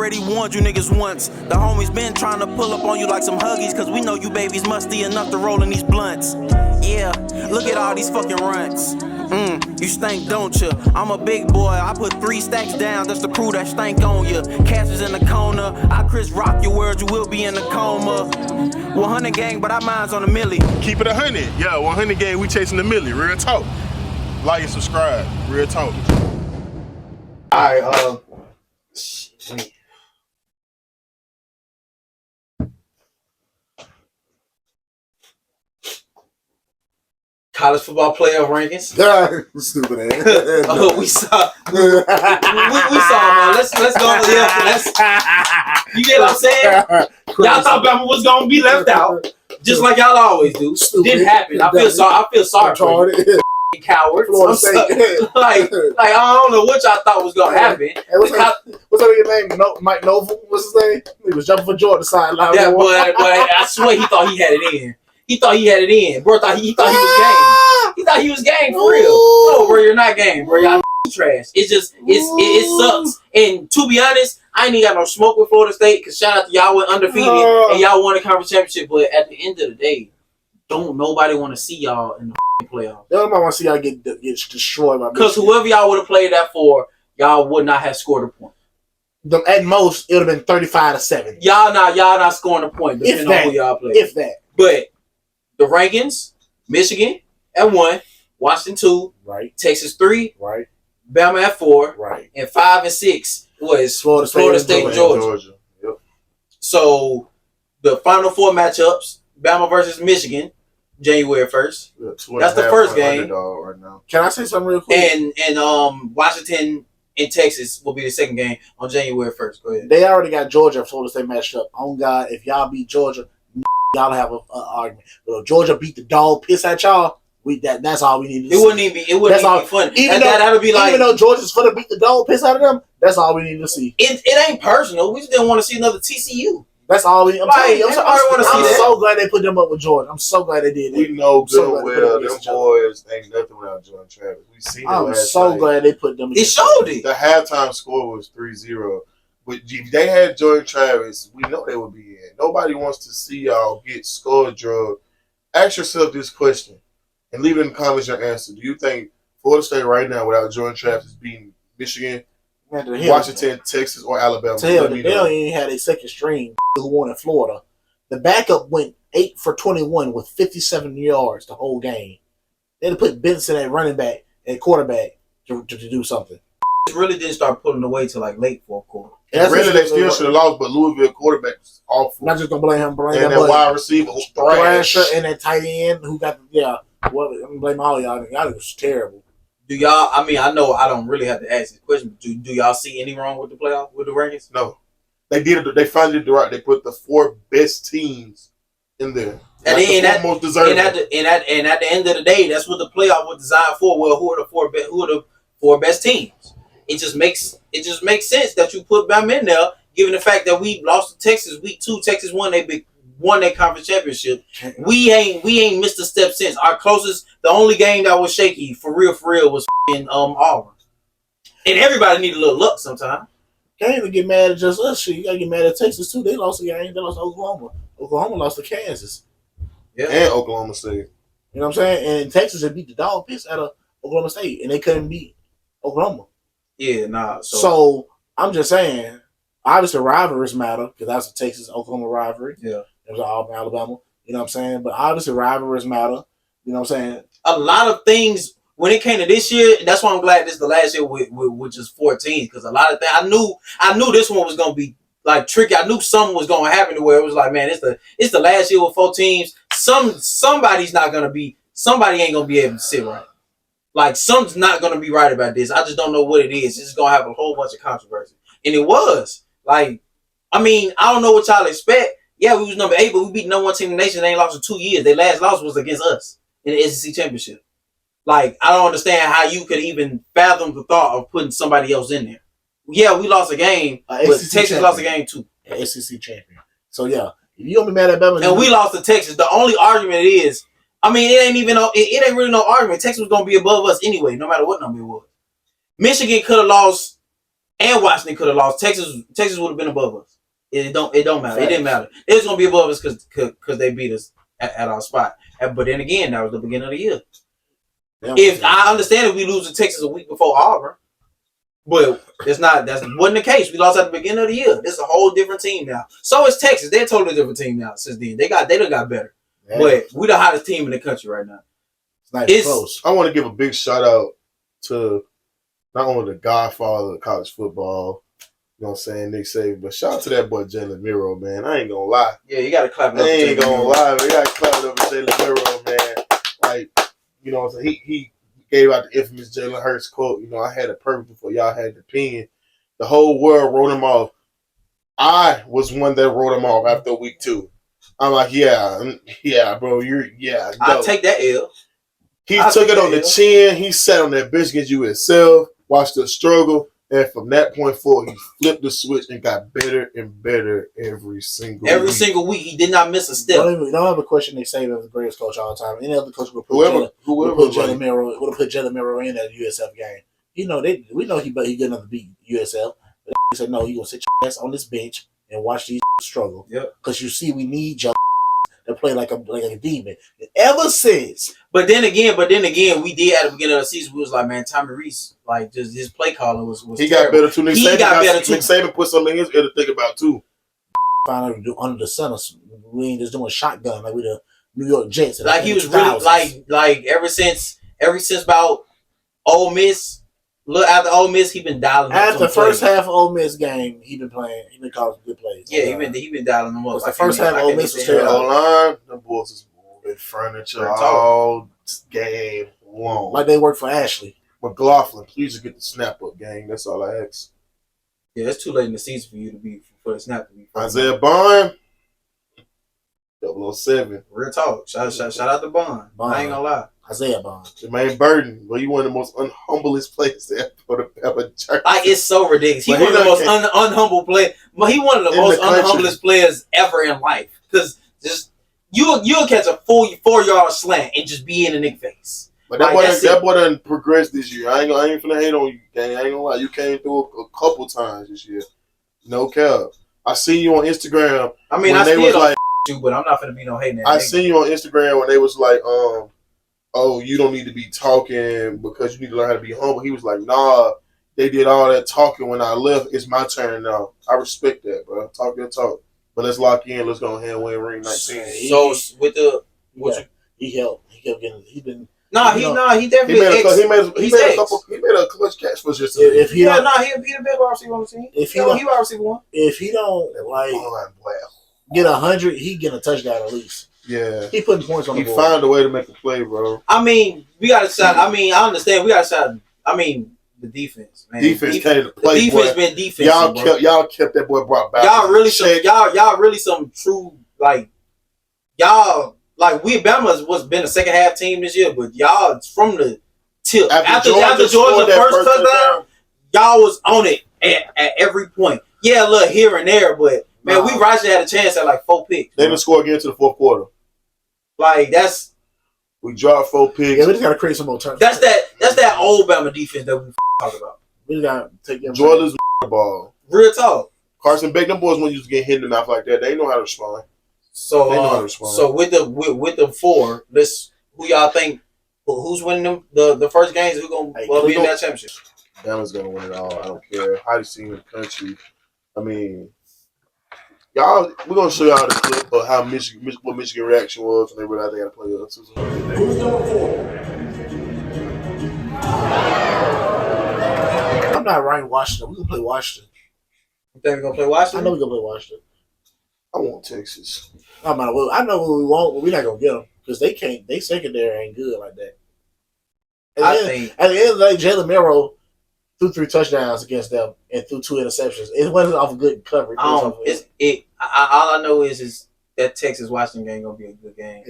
already warned you niggas once. The homies been trying to pull up on you like some huggies, cause we know you babies musty enough to roll in these blunts. Yeah, look at all these fucking runts. You stink, don't ya? I'm a big boy, I put 3 stacks down just to prove that stank on ya. Cash is in the corner, I Chris Rock your words, you will be in a coma. 100 gang, but our minds on a milli. Keep it 100. Yeah, 100 gang, we chasing the milli. Real talk. Like and subscribe. Real talk. Alright, college football playoff rankings. Stupid ass. We saw, we saw, man. Let's go. Yeah, let's. You get what I'm saying? Y'all thought Bama was gonna be left out, just like y'all always do. Stupid. Didn't happen. I feel sorry for you, cowards. Like I don't know what y'all thought was gonna happen. Hey, what's that name? Mike Novel. What's his name? He was jumping for Jordan sideline. Yeah, but I swear he thought he had it in. He thought he had it in. Bro thought he thought he was game. He thought he was game for real. No, bro, you're not game, bro. Y'all trash. It's just it sucks. And to be honest, I ain't even got no smoke with Florida State, because shout out to y'all went undefeated and y'all won the conference championship. But at the end of the day, don't nobody want to see y'all in the playoffs. Nobody want to see y'all get destroyed by. Because whoever y'all would have played that for, y'all would not have scored a point. At most, it would have been 35-7. Y'all not scoring a point, depending on who y'all play. If that. But the rankings: Michigan at 1, Washington 2, right, Texas 3, right, Bama at 4, right, and 5 and 6 was Florida State and Georgia. Yep. So the final 4 matchups: Bama versus Michigan, January 1st. That's the first game. Right now. Can I say something real quick? And Washington and Texas will be the second game on January 1st. Go ahead. They already got Georgia and Florida State matched up. On God, if y'all beat Georgia, y'all have an argument. But if Georgia beat the dog piss at y'all, that's all we need to see. It wouldn't even be fun. That'll be like, even though Georgia's finna beat the dog piss out of them, that's all we need to see. It ain't personal. We just didn't want to see another TCU. That's all we. I'm so glad they put them up with Georgia. I'm so glad they did. We know good well them boys ain't nothing without Jordan Travis. We seen it last so night. glad they put them. It showed it. The halftime score was 3-0. But if they had Jordan Travis, we know they would be in. Nobody wants to see y'all get scored drugged. Ask yourself this question and leave it in the comments your answer. Do you think Florida State right now, without Jordan Travis, beating Michigan, Washington, Texas, or Alabama? They don't even have a second string who won in Florida. The backup went 8 for 21 with 57 yards the whole game. They had to put Benson at running back and quarterback to do something. It really didn't start pulling away till like late fourth quarter. Really, they still should have lost, but Louisville quarterback was awful. Not just gonna blame him, and that wide receiver was Thrasher and that tight end who got I'm gonna blame all y'all. Y'all was terrible. Do y'all? I mean, I know I don't really have to ask this question. But do y'all see any wrong with the playoff with the rankings? No, they did it. They finally did it right. They put the 4 best teams in there. And at the end of the day, that's what the playoff was designed for. Well, who are the 4 best teams? It just makes sense that you put Bama in there, given the fact that we lost to Texas week 2. Texas won their conference championship. We ain't missed a step since. Our closest, the only game that was shaky for real was in Auburn. And everybody need a little luck sometimes. Can't even get mad at just us. Shit, you gotta get mad at Texas too. They lost a game. They lost to Oklahoma. Oklahoma lost to Kansas. Yeah, and Oklahoma State. You know what I'm saying? And Texas had beat the dog piss out of Oklahoma State, and they couldn't beat Oklahoma. Yeah, nah. So I'm just saying, obviously rivalries matter because that's a Texas-Oklahoma rivalry. Yeah. It was Auburn, Alabama. You know what I'm saying? But obviously rivalries matter. You know what I'm saying? A lot of things, when it came to this year, that's why I'm glad this is the last year with just 14, because a lot of things, I knew this one was going to be like tricky. I knew something was going to happen to where it was like, man, it's the last year with 4 teams. Somebody ain't going to be able to sit right. Like, something's not going to be right about this. I just don't know what it is. It's going to have a whole bunch of controversy. And it was. Like, I mean, I don't know what y'all expect. Yeah, we was number 8, but we beat number 1 team in the nation. They ain't lost in 2 years. Their last loss was against us in the SEC championship. Like, I don't understand how you could even fathom the thought of putting somebody else in there. Yeah, we lost a game, but Texas lost a game too. SEC champion. So, yeah, if you don't be mad at Bama. And we lost to Texas. The only argument is, I mean, it ain't really no argument. Texas was going to be above us anyway, no matter what number it was. Michigan could have lost and Washington could have lost. Texas would have been above us. It don't matter. It didn't matter. It was gonna be above us because they beat us at our spot. But then again, that was the beginning of the year. If I understand if we lose to Texas a week before Auburn, but it's not. That wasn't the case. We lost at the beginning of the year. This is a whole different team now. So is Texas. They're a totally different team now since then. They done got better. Yeah. But we the hottest team in the country right now. It's close. I want to give a big shout out to not only the godfather of college football, you know what I'm saying, Nick Saban, but shout out to that boy Jalen Miro, man. I ain't gonna lie. Yeah, you gotta clap it up. I ain't gonna lie, man. You gotta clap it up for Jalen Miro, man. Like, you know what I'm saying? He gave out the infamous Jalen Hurts quote. You know, I had it perfect before y'all had the pen. The whole world wrote him off. I was one that wrote him off after week 2. I'm like, yeah, bro, I take that L. He took it on the chin. He sat on that bench against you himself, watched the struggle, and from that point forward, he flipped the switch and got better and better every single week. He did not miss a step. Don't have a question. They say the greatest coach all the time. Any other coach would put Jalen Miro in that USF game. You know, we know he good enough to beat USF. But he said, no, you gonna sit your ass on this bench and watch these struggle. Yep. Because you see, we need your to play like a demon. Ever since. But then again, we did at the beginning of the season. We was like, man, Tommy Rees, like just his play calling was he terrible. Got better too. Nick Saban put something in his ear to think about too. Finally, do under the sun. We ain't just doing shotgun like we the New York Jets. Like he was really like ever since about Ole Miss. Look, after Ole Miss, he been dialing. After the first half of Ole Miss game, he been playing. He been calling some good plays. Yeah, he been dialing them up. The first half of Ole Miss was terrible. O-line, the boys is moving furniture all game long. Like they work for Ashley. McLaughlin, please just get the snap up, gang. That's all I ask. Yeah, it's too late in the season for you to be for the snap to be. Isaiah Bond, 007. Real talk. Shout out to Bond. I ain't gonna lie. Isaiah Bond. Jermaine Burton, well, you one of the most unhumblest players to ever jersey. Like, it's so ridiculous. He one of the most unhumble players. But he one of the most unhumblest players ever in life. Because just you'll catch a 4-yard slant and just be in a nigga face. But that boy done progressed this year. I ain't finna hate on you, gang. I ain't gonna lie. You came through a couple times this year. No cap. I seen you on Instagram. I mean, I still don't you, but I'm not finna be no hating. I seen you on Instagram when they was like, oh, you don't need to be talking because you need to learn how to be humble. He was like, nah, they did all that talking when I left. It's my turn now. I respect that, bro. Talk your talk. But let's lock in. Let's go ahead and win ring 19. So with the he helped. He kept getting. He been. He definitely he made a clutch catch for us yesterday. He the best wide receiver on the team. He wide receiver one. If he don't get 100, he get a touchdown at least. Yeah, he putting points on the board. He found a way to make a play, bro. I mean, we got to shot. I mean, I understand. We got to shot. I mean, the defense, man. Defense came to play. The defense been defensive. Y'all kept that boy brought back. Y'all really some true like y'all like we Bama was been a second half team this year, but y'all from the tip after Georgia first touchdown, y'all was on it at every point. Yeah, look here and there, but man, we actually had a chance at like 4 picks. They didn't score again to the fourth quarter. Like we dropped 4 picks. Yeah, we just gotta create some more turnovers. That's that old Bama defense that we talk about. We gotta take them. Jordan's ball. Real talk. Carson Beck, them boys when you get hit in the mouth like that, they know how to respond. So with the 4, who y'all think who's winning them the first games? Who gonna be in that championship? Bama's gonna win it all. I don't care. Hottest team in the country. I mean, y'all, we're gonna show y'all the clip of how what Michigan reaction was when they realized they got to play us. Who's number 4? I'm not writing Washington. We're gonna play Washington. You think we're gonna play Washington? I know we're gonna play Washington. I want Texas. I know what we want, but we're not gonna get them because they can't. They secondary ain't good like that. At the end of the day, Jalen Miro threw 3 touchdowns against them and threw 2 interceptions. It wasn't off a good coverage. All I know is that Texas Washington game gonna be a good game.